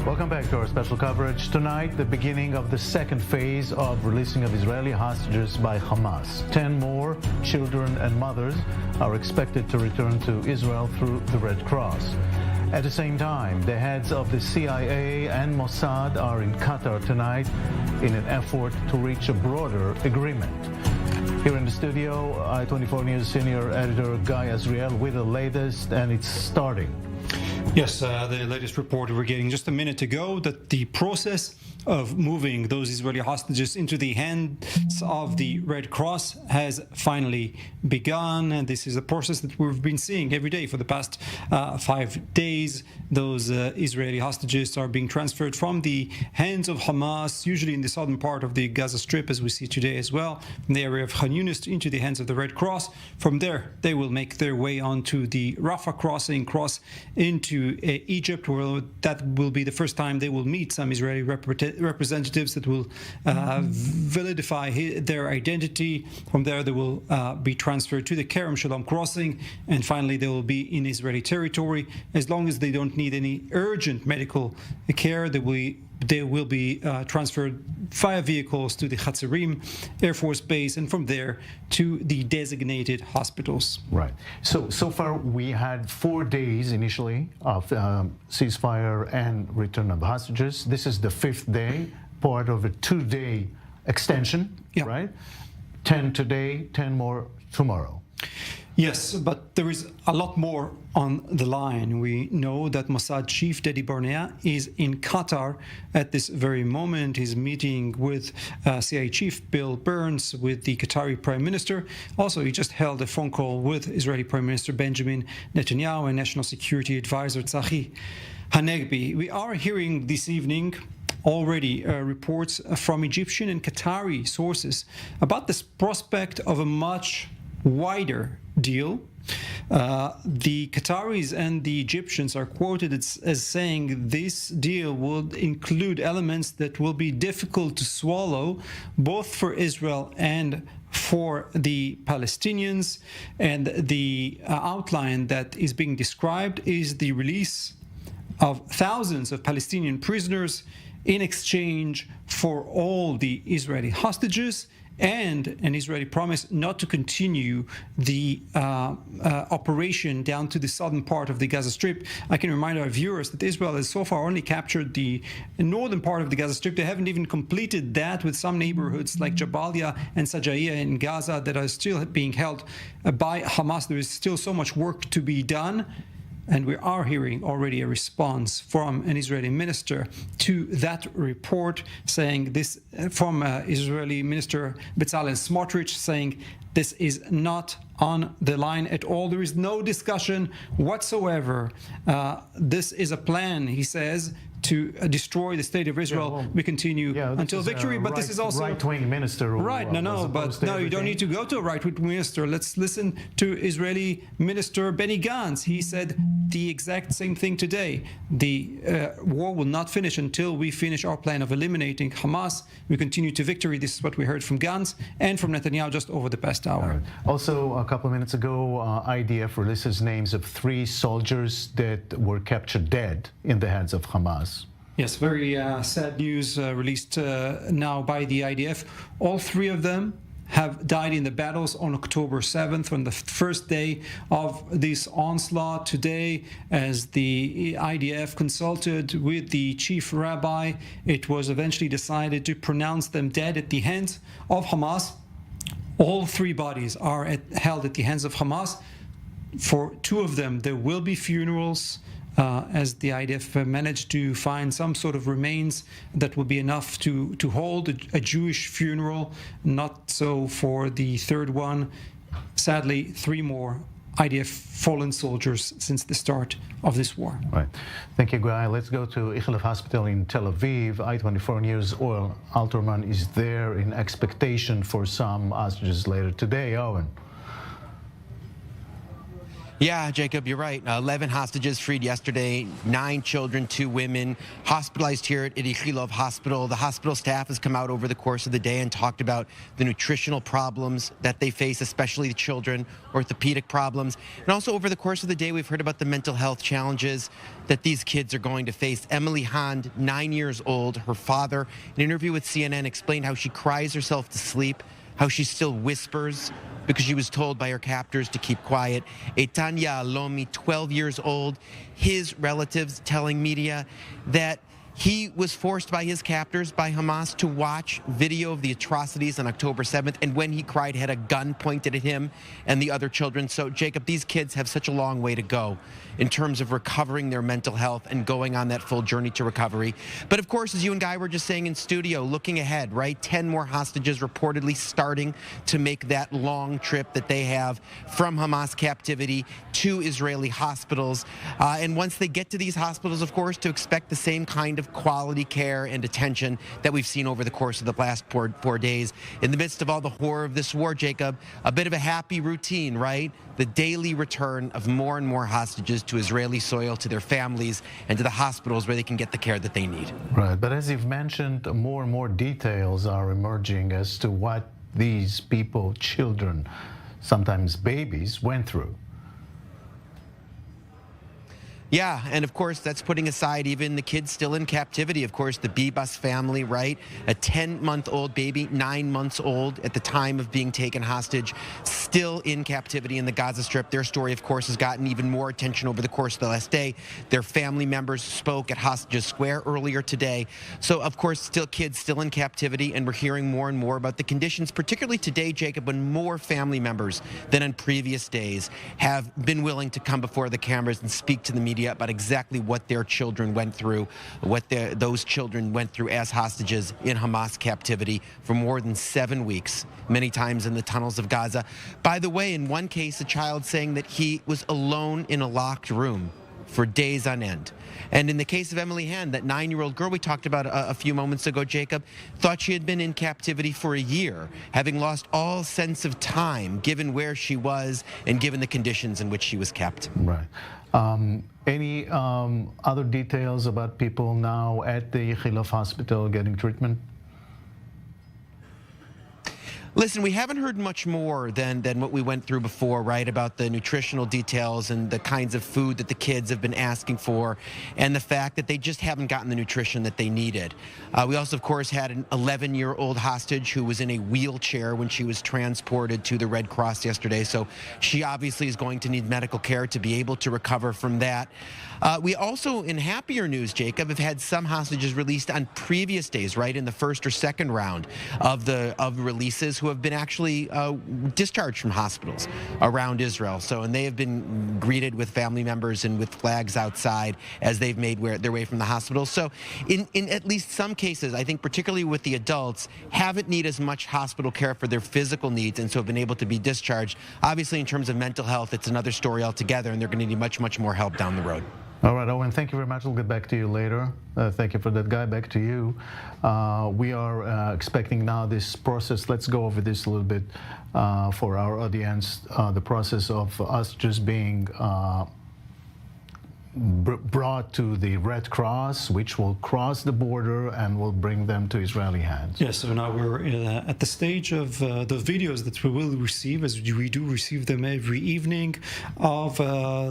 Welcome back to our special coverage. Tonight, the beginning of the second phase of releasing of Israeli hostages by Hamas. 10 more children and mothers are expected to return to Israel through the Red Cross. At the same time, the heads of the CIA and Mossad are in Qatar tonight in an effort to reach a broader agreement. Here in the studio, I-24 News senior editor Guy Azriel with the latest, and it's starting. Yes, the latest report we're getting just a minute ago that the process of moving those Israeli hostages into the hands of the Red Cross has finally begun. And this is a process that we've been seeing every day for the past 5 days. Those Israeli hostages are being transferred from the hands of Hamas, usually in the southern part of the Gaza Strip, as we see today as well, from the area of Khan Yunis into the hands of the Red Cross. From there, they will make their way onto the Rafah crossing, cross into Egypt, where that will be the first time they will meet some Israeli representatives that will validify their identity. From there, they will be transferred to the Kerem Shalom crossing, and finally they will be in Israeli territory. As long as they don't need any urgent medical care, they will be transferred via vehicles to the Hatzerim Air Force Base, and from there to the designated hospitals. Right. So far we had 4 days initially of ceasefire and return of hostages. This is the 5th day, part of a 2-day extension, right? 10 today, 10 more tomorrow. Yes, but there is a lot more on the line. We know that Mossad chief Dedi Barnea is in Qatar at this very moment. He's meeting with CIA chief Bill Burns, with the Qatari prime minister. Also, he just held a phone call with Israeli Prime Minister Benjamin Netanyahu and National Security Advisor Tzachi Hanegbi. We are hearing this evening already reports from Egyptian and Qatari sources about this prospect of a much wider deal. The Qataris and the Egyptians are quoted as saying this deal would include elements that will be difficult to swallow, both for Israel and for the Palestinians. And the outline that is being described is the release of thousands of Palestinian prisoners in exchange for all the Israeli hostages, and an Israeli promise not to continue the operation down to the southern part of the Gaza Strip. I can remind our viewers that Israel has so far only captured the northern part of the Gaza Strip. They haven't even completed that, with some neighborhoods like Jabalia and Sajaiya in Gaza that are still being held by Hamas. There is still so much work to be done. And we are hearing already a response from an Israeli minister to that report, saying this, from Israeli Minister Bezalel Smotrich, saying this is not on the line at all. There is no discussion whatsoever. This is a plan, he says, to destroy the state of Israel. We continue until victory, but this is also right-wing minister. Right, no, you don't need to go to a right-wing minister. Let's listen to Israeli Minister Benny Gantz. He said the exact same thing today. The war will not finish until we finish our plan of eliminating Hamas. We continue to victory. This is what we heard from Gantz and from Netanyahu just over the past hour. Right. Also, a couple of minutes ago, IDF releases names of 3 soldiers that were captured dead in the hands of Hamas. Yes, very sad news released now by the IDF. All 3 of them have died in the battles on October 7th, on the first day of this onslaught. Today, as the IDF consulted with the chief rabbi, it was eventually decided to pronounce them dead at the hands of Hamas. All 3 bodies are held at the hands of Hamas. For 2 of them, there will be funerals, as the IDF managed to find some sort of remains that will be enough to hold a Jewish funeral. Not so for the 3rd one. Sadly, 3 more IDF fallen soldiers since the start of this war. Right. Thank you, Guy. Let's go to Ichilov Hospital in Tel Aviv. I-24 News' Oil Alterman is there in expectation for some hostages later today. Owen. Yeah, Jacob, you're right. 11 hostages freed yesterday, 9 children, 2 women, hospitalized here at Ichilov Hospital. The hospital staff has come out over the course of the day and talked about the nutritional problems that they face, especially the children, orthopedic problems. And also over the course of the day, we've heard about the mental health challenges that these kids are going to face. Emily Hand, 9 years old, her father, in an interview with CNN, explained how she cries herself to sleep, how she still whispers because she was told by her captors to keep quiet. Etanya Alomi, 12 years old, his relatives telling media that he was forced by his captors, by Hamas, to watch video of the atrocities on October 7th, and when he cried, had a gun pointed at him and the other children. So, Jacob, these kids have such a long way to go in terms of recovering their mental health and going on that full journey to recovery. But, of course, as you and Guy were just saying in studio, looking ahead, right, 10 more hostages reportedly starting to make that long trip that they have from Hamas captivity to Israeli hospitals. And once they get to these hospitals, of course, to expect the same kind of quality care and attention that we've seen over the course of the last four days. In the midst of all the horror of this war, Jacob, a bit of a happy routine, right? The daily return of more and more hostages to Israeli soil, to their families, and to the hospitals where they can get the care that they need. Right, but as you've mentioned, more and more details are emerging as to what these people, children, sometimes babies, went through. Yeah, and of course, that's putting aside even the kids still in captivity. Of course, the Bibas family, right? A 10-month-old baby, 9 months old at the time of being taken hostage, still in captivity in the Gaza Strip. Their story, of course, has gotten even more attention over the course of the last day. Their family members spoke at Hostages Square earlier today. So, of course, still kids still in captivity, and we're hearing more and more about the conditions, particularly today, Jacob, when more family members than on previous days have been willing to come before the cameras and speak to the media about exactly what their children went through, what those children went through as hostages in Hamas captivity for more than 7 weeks, many times in the tunnels of Gaza. By the way, in one case, a child saying that he was alone in a locked room for days on end. And in the case of Emily Hand, that 9-year-old girl we talked about a few moments ago, Jacob, thought she had been in captivity for a year, having lost all sense of time given where she was and given the conditions in which she was kept. Right. Any other details about people now at the Ichilov Hospital getting treatment? Listen, we haven't heard much more than what we went through before, right, about the nutritional details and the kinds of food that the kids have been asking for and the fact that they just haven't gotten the nutrition that they needed. We also, of course, had an 11-year-old hostage who was in a wheelchair when she was transported to the Red Cross yesterday. So she obviously is going to need medical care to be able to recover from that. We also, in happier news, Jacob, have had some hostages released on previous days, right, in the first or second round of releases, who have been actually discharged from hospitals around Israel. And they have been greeted with family members and with flags outside as they've made their way from the hospital. So in at least some cases, I think particularly with the adults, haven't needed as much hospital care for their physical needs and so have been able to be discharged. Obviously, in terms of mental health, it's another story altogether, and they're going to need much, much more help down the road. All right, Owen, thank you very much. We'll get back to you later. Thank you for that, Guy. Back to you. We are expecting now this process. Let's go over this a little bit for our audience. The process of us just being brought to the Red Cross, which will cross the border and will bring them to Israeli hands. Yes, so now we're at the stage of the videos that we will receive, as we do receive them every evening, of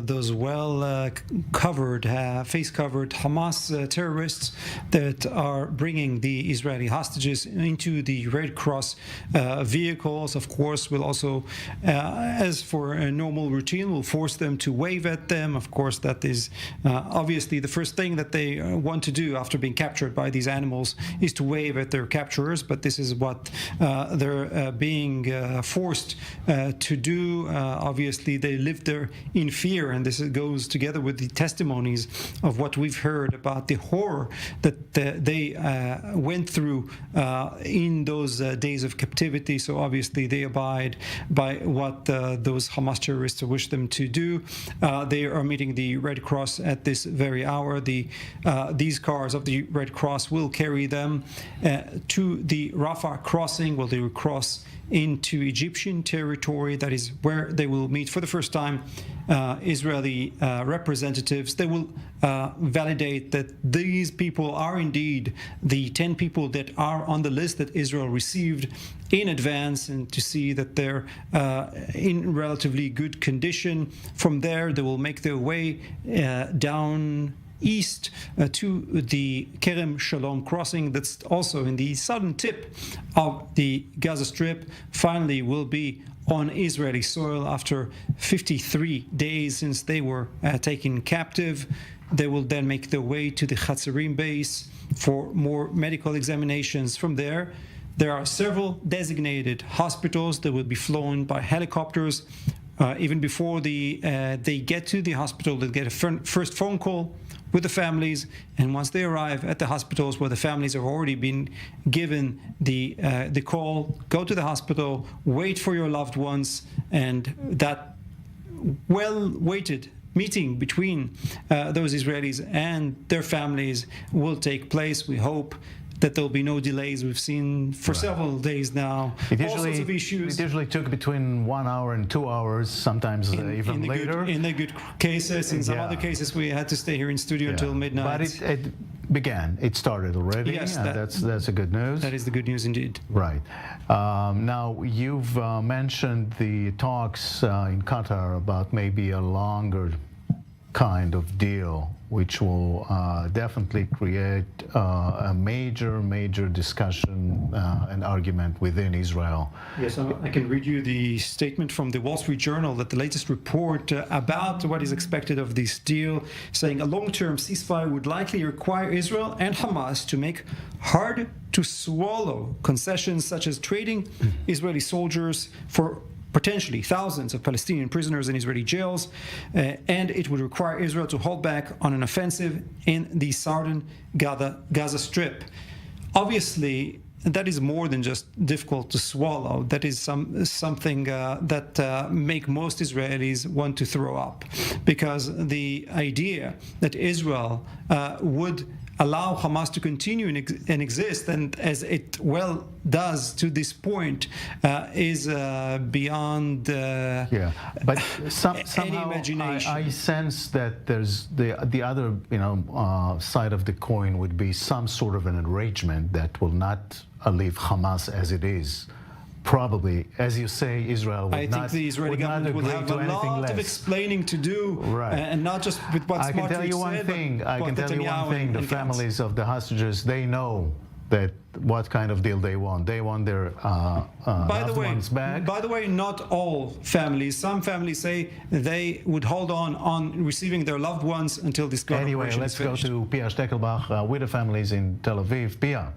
those well-covered, face-covered Hamas terrorists that are bringing the Israeli hostages into the Red Cross vehicles. Of course, we'll also, as for a normal routine, we'll force them to wave at them. Of course, that is obviously the first thing that they want to do after being captured by these animals is to wave at their capturers, but this is what they're being forced to do. Obviously, they live there in fear, and this goes together with the testimonies of what we've heard about the horror that they went through in those days of captivity. So obviously, they abide by what those Hamas terrorists wish them to do. They are meeting the Red Cross at this very hour. These cars of the Red Cross will carry them to the Rafah crossing, where they will cross into Egyptian territory. That is where they will meet for the first time Israeli representatives. They will validate that these people are indeed the 10 people that are on the list that Israel received in advance, and to see that they're in relatively good condition. From there, they will make their way down east to the Kerem Shalom crossing, that's also in the southern tip of the Gaza Strip. Finally will be on Israeli soil after 53 days since they were taken captive. They will then make their way to the Hatzerim base for more medical examinations. From there are several designated hospitals that will be flown by helicopters. Even before they get to the hospital, they'll get a first phone call with the families, and once they arrive at the hospitals where the families have already been given the call, go to the hospital, wait for your loved ones, and that well-waited meeting between those Israelis and their families will take place. We hope that there'll be no delays. We've seen for several days now all sorts of issues. It usually took between 1 hour and 2 hours, sometimes even later. In the good cases, in some other cases, we had to stay here in studio until midnight. But it started already. Yes, that's a good news. That is the good news indeed. Right. Now, you've mentioned the talks in Qatar about maybe a longer kind of deal, which will definitely create a major discussion and argument within Israel. Yes, I can read you the statement from the Wall Street Journal, that the latest report about what is expected of this deal, saying a long-term ceasefire would likely require Israel and Hamas to make hard-to-swallow concessions, such as trading Israeli soldiers for potentially thousands of Palestinian prisoners in Israeli jails, and it would require Israel to hold back on an offensive in the southern Gaza Strip. Obviously, that is more than just difficult to swallow. That is something that make most Israelis want to throw up, because the idea that Israel would allow Hamas to continue and exist, and as it well does to this point, is beyond but somehow any imagination. I sense that there's the other side of the coin would be some sort of an arrangement that will not leave Hamas as it is. Probably, as you say, Israel would I think the Israeli government will have a lot of explaining to do, and not just with what I can tell you one thing. I can tell you one thing. The families of the hostages, they know that what kind of deal they want. They want their loved ones back. By the way, not all families. Some families say they would hold on receiving their loved ones until this operation is finished. Anyway, let's go to Pia Steckelbach with the families in Tel Aviv. Pia.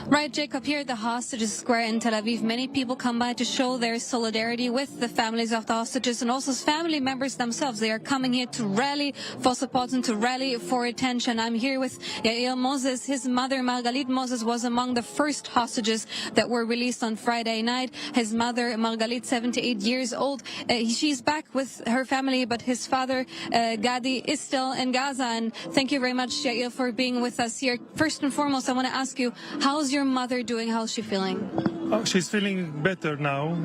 Right, Jacob, here at the Hostages Square in Tel Aviv, many people come by to show their solidarity with the families of the hostages and also family members themselves. They are coming here to rally for support and to rally for attention. I'm here with Yael Moses. His mother, Margalit Moses, was among the first hostages that were released on Friday night. His mother, Margalit, 78 years old, she's back with her family, but his father, Gadi, is still in Gaza. And thank you very much, Yael, for being with us here. First and foremost, I want to ask you, how's your mother doing? How's she feeling? Oh, she's feeling better now.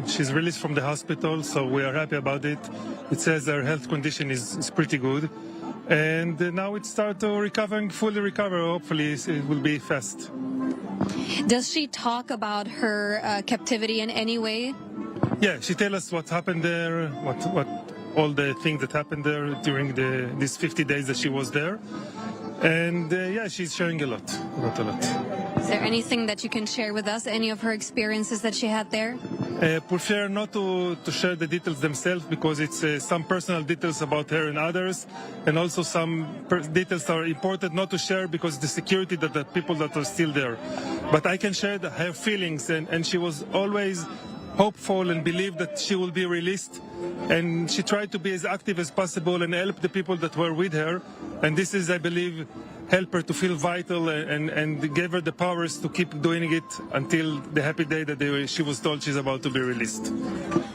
She's released from the hospital, so we are happy about it. It says her health condition is pretty good. And now it starts to fully recover. Hopefully it will be fast. Does she talk about her captivity in any way? Yeah, she tells us what happened there, what all the things that happened there during these 50 days that she was there. And yeah, she's sharing a lot. Is there anything that you can share with us, any of her experiences that she had there? Prefer not to share the details themselves, because it's some personal details about her and others, and also some details are important not to share because the security that the people that are still there. But I can share her feelings, and she was always hopeful and believed that she will be released, and she tried to be as active as possible and help the people that were with her. And this is, I believe, help her to feel vital and gave her the powers to keep doing it until the happy day that she was told she's about to be released.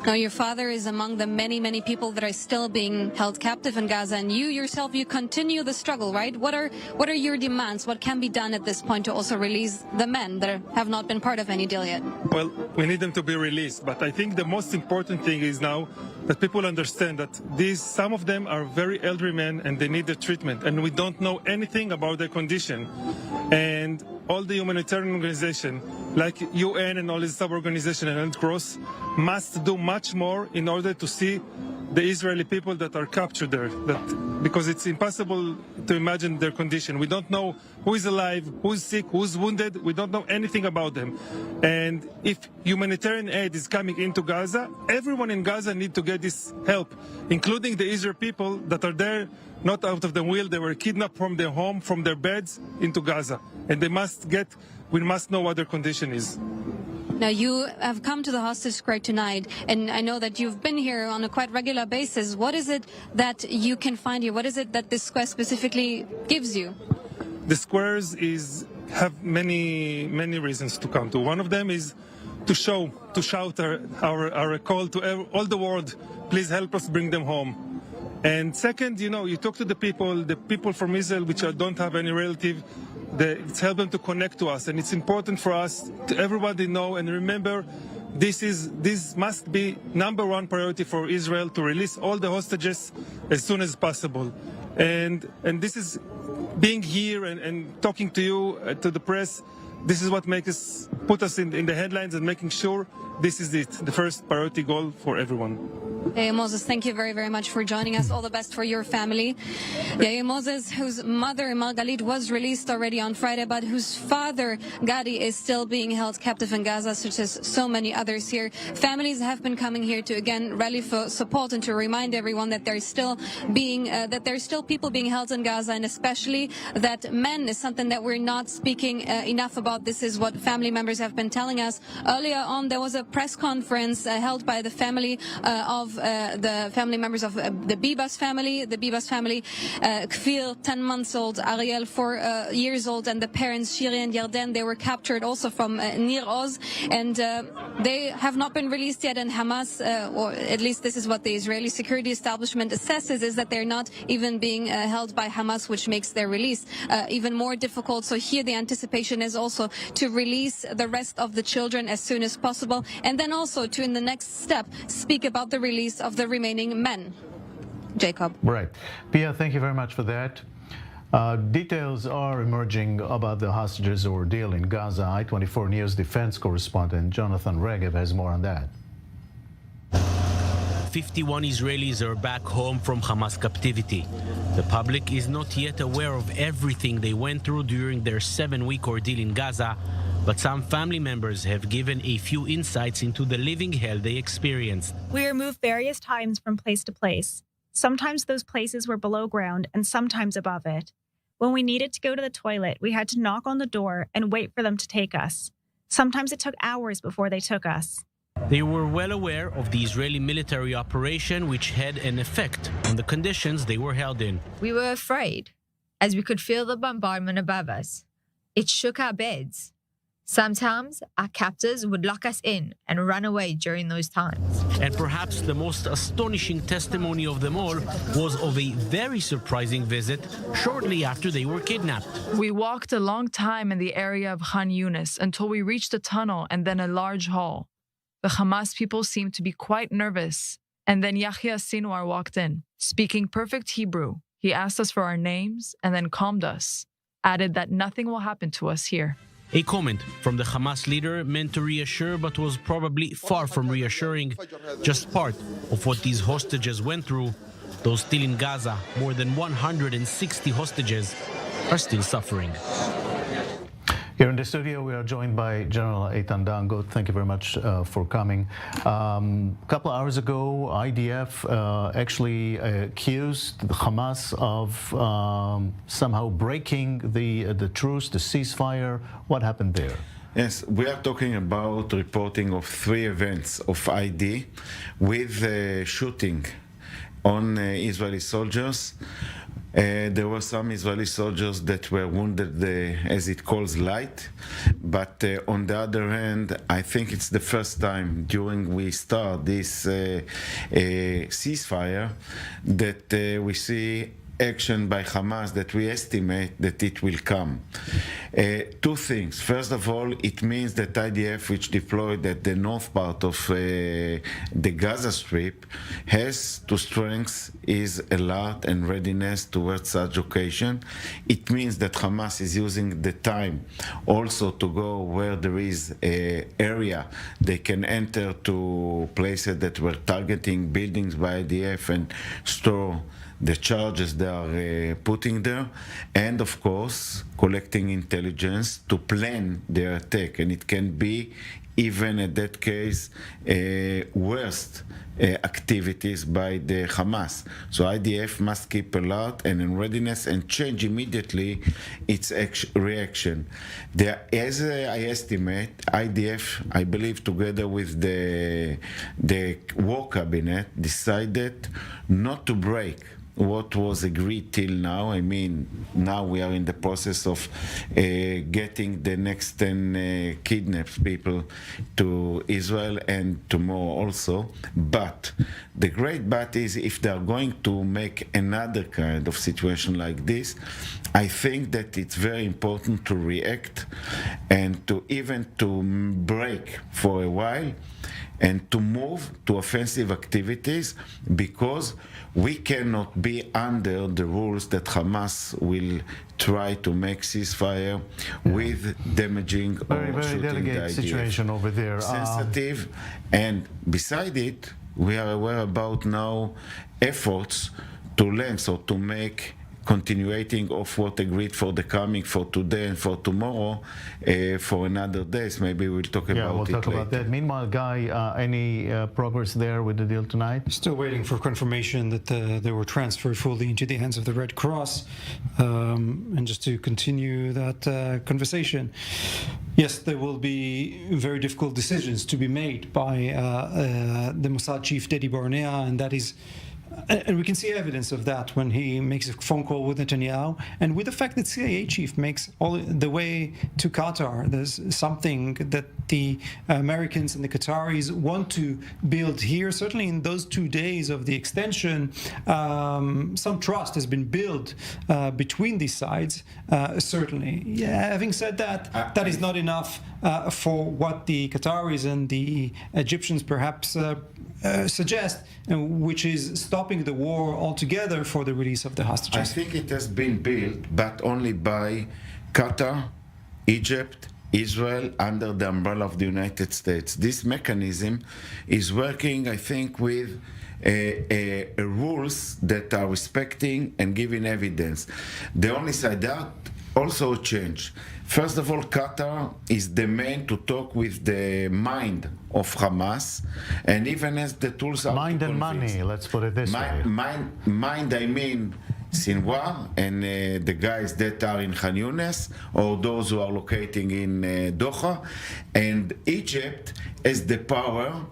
Now, your father is among the many, many people that are still being held captive in Gaza, and you yourself, you continue the struggle, right? What are your demands? What can be done at this point to also release the men that have not been part of any deal yet? Well, we need them to be released, but I think the most important thing is now that people understand that some of them are very elderly men and they need the treatment, and we don't know anything about their condition. And all the humanitarian organizations, like UN and all these sub-organizations and Red Cross, must do much more in order to see the Israeli people that are captured there, because it's impossible to imagine their condition. We don't know who is alive, who's sick, who's wounded. We don't know anything about them. And if humanitarian aid is coming into Gaza, everyone in Gaza needs to get this help, including the Israeli people that are there, not out of the will. They were kidnapped from their home, from their beds into Gaza. And we must know what their condition is. Now, you have come to the hostage square tonight, and I know that you've been here on a quite regular basis. What is it that you can find here? What is it that this square specifically gives you? The squares have many reasons to come to. One of them is to shout our call to all the world, please help us bring them home. And second, you talk to the people from Israel which don't have any relative. It's helped them to connect to us, and it's important for us to everybody know and remember this must be number one priority for Israel, to release all the hostages as soon as possible. And this is being here and talking to you, to the press. This is what put us in the headlines and making sure this is the first priority goal for everyone. Yair Moses, thank you very, very much for joining us. All the best for your family. Yair Moses, whose mother, Margalit, was released already on Friday, but whose father, Gadi, is still being held captive in Gaza, such as so many others here. Families have been coming here to, again, rally for support and to remind everyone that there's still people being held in Gaza, and especially that men is something that we're not speaking enough about. This is what family members have been telling us. Earlier on, there was a press conference held by the family of the family members of the Bibas family. The Bibas family, Kfir, 10 months old, Ariel, 4 years old, and the parents, Shiri and Yarden, they were captured also from Nir Oz, and they have not been released yet. And Hamas, or at least this is what the Israeli security establishment assesses, is that they're not even being held by Hamas, which makes their release even more difficult. So here the anticipation is also to release the rest of the children as soon as possible, and then also to, in the next step, speak about the release of the remaining men. Jacob. Right. Pia, thank you very much for that. Details are emerging about the hostages ordeal in Gaza. I-24 News defense correspondent Jonathan Regev has more on that. 51 Israelis are back home from Hamas captivity. The public is not yet aware of everything they went through during their 7-week ordeal in Gaza, but some family members have given a few insights into the living hell they experienced. We were moved various times from place to place. Sometimes those places were below ground and sometimes above it. When we needed to go to the toilet, we had to knock on the door and wait for them to take us. Sometimes it took hours before they took us. They were well aware of the Israeli military operation, which had an effect on the conditions they were held in. We were afraid, as we could feel the bombardment above us. It shook our beds. Sometimes our captors would lock us in and run away during those times. And perhaps the most astonishing testimony of them all was of a very surprising visit shortly after they were kidnapped. We walked a long time in the area of Khan Yunis until we reached a tunnel and then a large hall. The Hamas people seemed to be quite nervous, and then Yahya Sinwar walked in. Speaking perfect Hebrew, he asked us for our names and then calmed us, added that nothing will happen to us here. A comment from the Hamas leader meant to reassure, but was probably far from reassuring. Just part of what these hostages went through. Those still in Gaza, more than 160 hostages, are still suffering. Here in the studio, we are joined by General Eitan Dangot. Thank you very much for coming. A couple of hours ago, IDF actually accused Hamas of somehow breaking the truce, the ceasefire. What happened there? Yes, we are talking about reporting of 3 events of ID with shooting on Israeli soldiers. There were some Israeli soldiers that were wounded, as it calls, light. But on the other hand, I think it's the first time during we start this ceasefire that we see action by Hamas that we estimate that it will come. Two things. First of all, it means that IDF, which deployed at the north part of the Gaza Strip, has to strengthen its alert and readiness towards such occasion. It means that Hamas is using the time also to go where there is an area they can enter to places that were targeting buildings by IDF and store the charges they are putting there, and of course collecting intelligence to plan their attack. And it can be, even in that case, worst activities by the Hamas. So IDF must keep alert and in readiness and change immediately its reaction. As I estimate, IDF, I believe, together with the war cabinet, decided not to break what was agreed till now. I mean, now we are in the process of getting the next 10 kidnapped people to Israel, and tomorrow also. But the great but is, if they are going to make another kind of situation like this, I think that it's very important to react and to even to break for a while and to move to offensive activities, because we cannot be under the rules that Hamas will try to make ceasefire with damaging or very shooting delicate the idea. situation over there. Sensitive, and beside it, we are aware about now efforts to learn, so to make continuating of what agreed for the coming for today and for tomorrow for another days. Maybe we'll talk about it later. Yeah, we'll talk about that. Meanwhile, Guy, any progress there with the deal tonight? Still waiting for confirmation that they were transferred fully into the hands of the Red Cross. And just to continue that conversation, yes, there will be very difficult decisions to be made by the Mossad chief, Dedi Barnea, and that is. And we can see evidence of that when he makes a phone call with Netanyahu, and with the fact that CIA chief makes all the way to Qatar. There's something that the Americans and the Qataris want to build here. Certainly in those 2 days of the extension, some trust has been built between these sides, certainly. Yeah, having said that, that is not enough for what the Qataris and the Egyptians perhaps suggest, which is stopping the war altogether for the release of the hostages. I think it has been built, but only by Qatar, Egypt, Israel, under the umbrella of the United States. This mechanism is working, I think, with rules that are respecting and giving evidence. The only side that also changed. First of all, Qatar is the man to talk with the mind of Hamas, and even as the tools are mind and money, let's put it this way. Mind, I mean Sinwar and the guys that are in Khan Yunis, or those who are locating in Doha, and Egypt has the power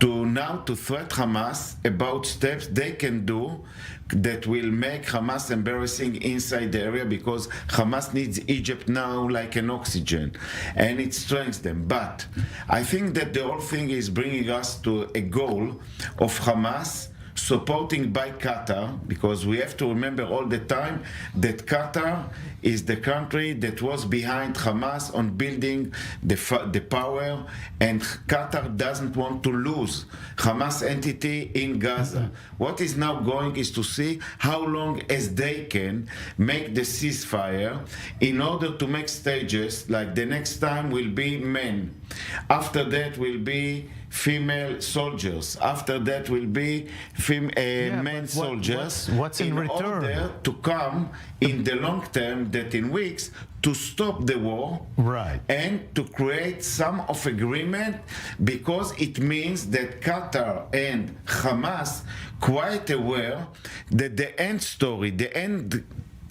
to now to threat Hamas about steps they can do that will make Hamas embarrassing inside the area, because Hamas needs Egypt now like an oxygen, and it strengthens them. But I think that the whole thing is bringing us to a goal of Hamas supporting by Qatar, because we have to remember all the time that Qatar is the country that was behind Hamas on building the power, and Qatar doesn't want to lose Hamas entity in Gaza. What is now going is to see how long as they can make the ceasefire in order to make stages, like the next time will be men, after that will be female soldiers, after that will be men soldiers. What's in return? Order to come in the long term, that in weeks, to stop the war, right, and to create some of agreement, because it means that Qatar and Hamas quite aware that the end story, the end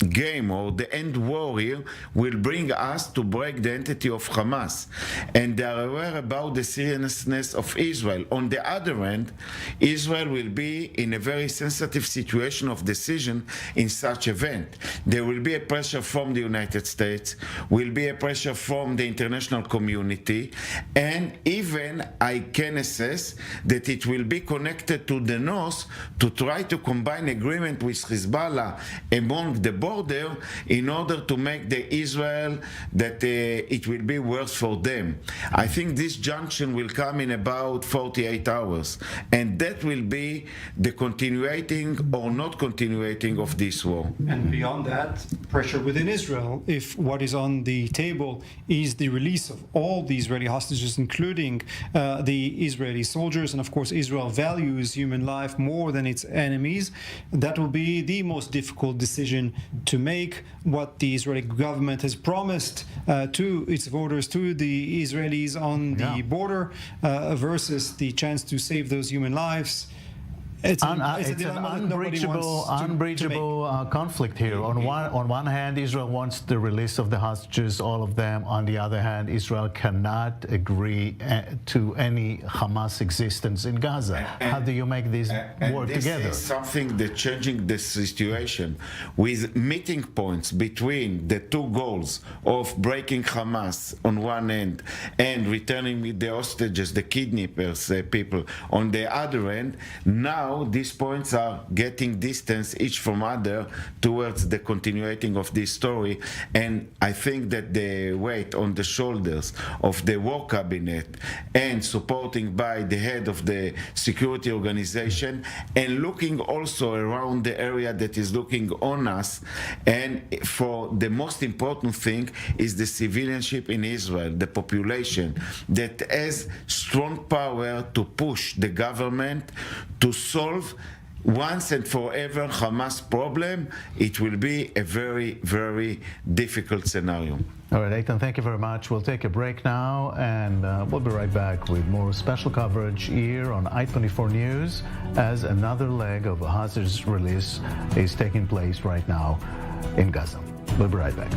game or the end war here will bring us to break the entity of Hamas. And they are aware about the seriousness of Israel. On the other hand, Israel will be in a very sensitive situation of decision in such event. There will be a pressure from the United States, will be a pressure from the international community, and even I can assess that it will be connected to the North to try to combine agreement with Hezbollah among the border in order to make the Israel that it will be worse for them. I think this junction will come in about 48 hours, and that will be the continuating or not continuating of this war. And beyond that, pressure within Israel, if what is on the table is the release of all the Israeli hostages, including the Israeli soldiers, and of course Israel values human life more than its enemies, that will be the most difficult decision to make. What the Israeli government has promised to its voters, to the Israelis on the border, versus the chance to save those human lives. It's an unbreachable conflict here. On one hand, Israel wants the release of the hostages, all of them. On the other hand, Israel cannot agree to any Hamas existence in Gaza. How do you make these work together? This is something that changing the situation with meeting points between the two goals of breaking Hamas on one end and returning the hostages, the kidnappers, people on the other end. Now these points are getting distance each from other towards the continuating of this story, and I think that the weight on the shoulders of the war cabinet and supporting by the head of the security organization and looking also around the area that is looking on us, and for the most important thing is the civilianship in Israel, the population that has strong power to push the government to solve once and forever Hamas problem. It will be a very, very difficult scenario. All right, Eitan, thank you very much. We'll take a break now, and we'll be right back with more special coverage here on I-24 News as another leg of a hostage release is taking place right now in Gaza. We'll be right back.